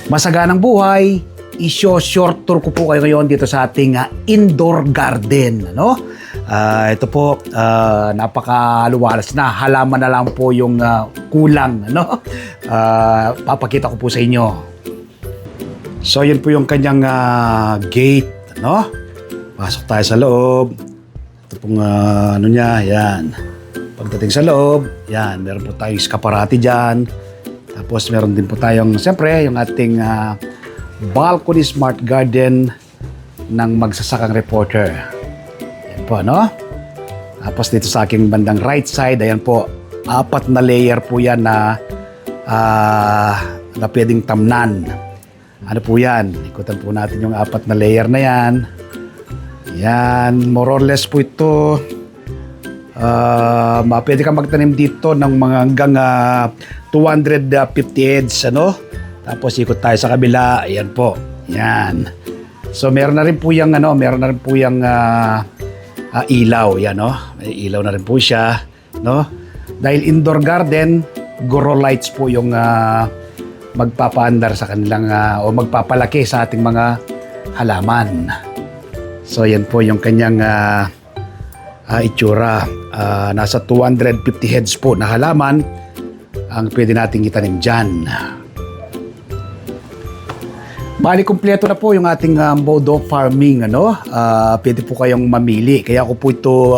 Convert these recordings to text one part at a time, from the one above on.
Masaganang buhay, short tour ko po kayo ngayon dito sa ating indoor garden. Ano? Ito po, napakaluwalas na. Halaman na lang po yung kulang. Ano? Papakita ko po sa inyo. So, yun po yung kanyang gate. Ano? Pasok tayo sa loob. Ito pong ano niya, yan. Pagdating sa loob, yan, meron po tayong escaparate dyan. Tapos meron din po tayong, siyempre, yung ating balcony smart garden ng magsasakang reporter. Yan po, no? Tapos dito sa aking bandang right side, ayan po, 4 na layer po yan na pwedeng tamnan. Ano po yan? Ikutan po natin yung 4 na layer na yan. Yan, more or less po ito. Pwede kang magtanim dito ng mga hanggang 250 heads, ano? Tapos ikot tayo sa kabila, ayan po. Yan. So meron na rin po yung ilaw, yan, no? May ilaw na rin po siya, no? Dahil indoor garden, grow lights po yung magpapaandar sa kanilang o magpapalaki sa ating mga halaman. So yan po yung kanyang itsura. Nasa 250 heads po na halaman ang pwede nating itanim dyan. Bali, kumpleto na po yung ating mode of farming. Ano? Pwede po kayong mamili. Kaya ako po ito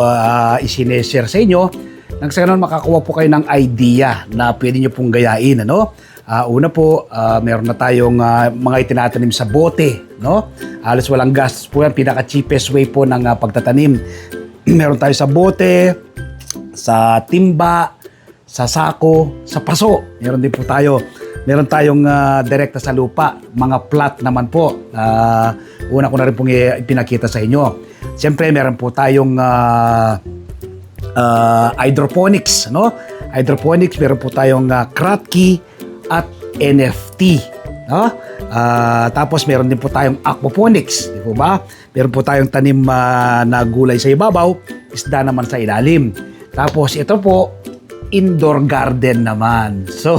isineshare sa inyo. Nang sa ganun, makakuha po kayo ng idea na pwede nyo pong gayain. Ano? Una po, meron na tayong mga itinatanim sa bote. No? Halos walang gastos po yan. Pinaka-cheapest way po ng pagtatanim. Meron tayo sa bote, sa timba, sa sako, sa paso. Meron din po tayo. Meron tayong direkta sa lupa, mga plat naman po. Una ko na rin pong ipinakita sa inyo. Siyempre, meron po tayong hydroponics. No? Hydroponics, meron po tayong Kratky at NFT. No? Tapos meron din po tayong aquaponics, di po ba? Meron po tayong tanim na gulay sa ibabaw, isda naman sa ilalim. Tapos ito po, indoor garden naman. So,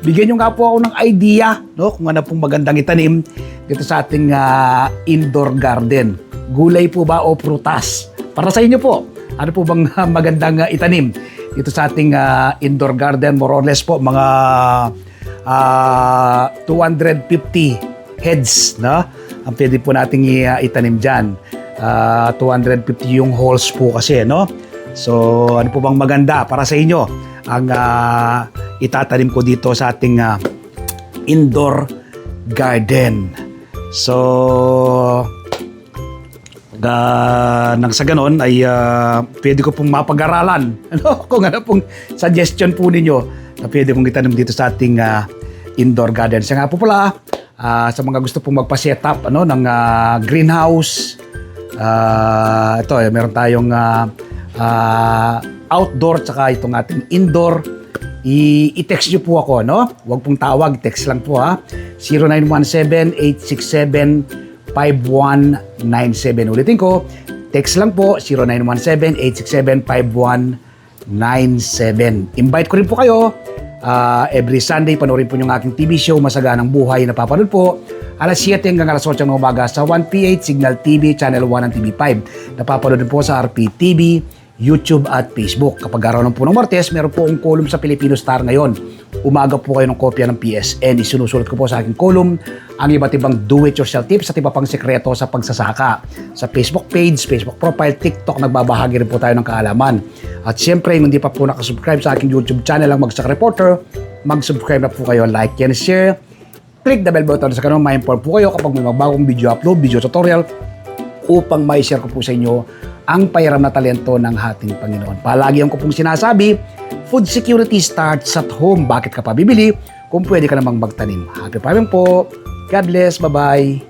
bigyan nyo nga po ako ng idea, no? Kung ano pong magandang itanim dito sa ating indoor garden. Gulay po ba o prutas? Para sa inyo po, ano po bang magandang itanim dito sa ating indoor garden? More or less po, mga 250 heads, no? Ang pwede po nating itanim dyan. 250 yung holes po kasi, no? So, ano po bang maganda para sa inyo ang itatanim ko dito sa ating indoor garden. So, nang sa ganon ay pwede ko pong mapag-aralan, ano? Kung ano pong suggestion po ninyo na pwede kong itanim dito sa ating indoor garden. Siya nga po pala, sa mga gusto pong magpa-setup ng greenhouse, ito, meron tayong outdoor tsaka itong ating indoor. I-text nyo po ako, no? Huwag pong tawag, text lang po, ha? 0917-867-5197. Ulitin ko, text lang po, 0917-867-5197. Invite ko rin po kayo. Every Sunday, panoorin po yung aking TV show, Masaganang Buhay, na papanood po alas 7 hanggang alas 8 ng umaga sa 1PH Signal TV, Channel 1 ng TV5. Napapanood po sa RPTV, YouTube at Facebook. Kapag araw ng po ng Martes, meron po ang column sa Filipino Star ngayon. Umaga po kayo ng kopya ng PSN. Isinusulat ko po sa aking column ang iba't ibang do-it-yourself tips at iba pang sekreto sa pagsasaka. Sa Facebook page, Facebook profile, TikTok, nagbabahagi rin po tayo ng kaalaman. At siyempre, hindi pa po nakasubscribe sa aking YouTube channel ang Magsasaka Reporter, mag-subscribe na po kayo, like and share. Click the bell button sa kanong ma-inform po kayo kapag may magbagong video upload, video tutorial, upang ma-share ko po sa inyo ang payaram na talento ng ating Panginoon. Palagi ko pong sinasabi, food security starts at home. Bakit ka pa bibili kung pwede ka namang magtanim? Happy farming po. God bless. Bye-bye.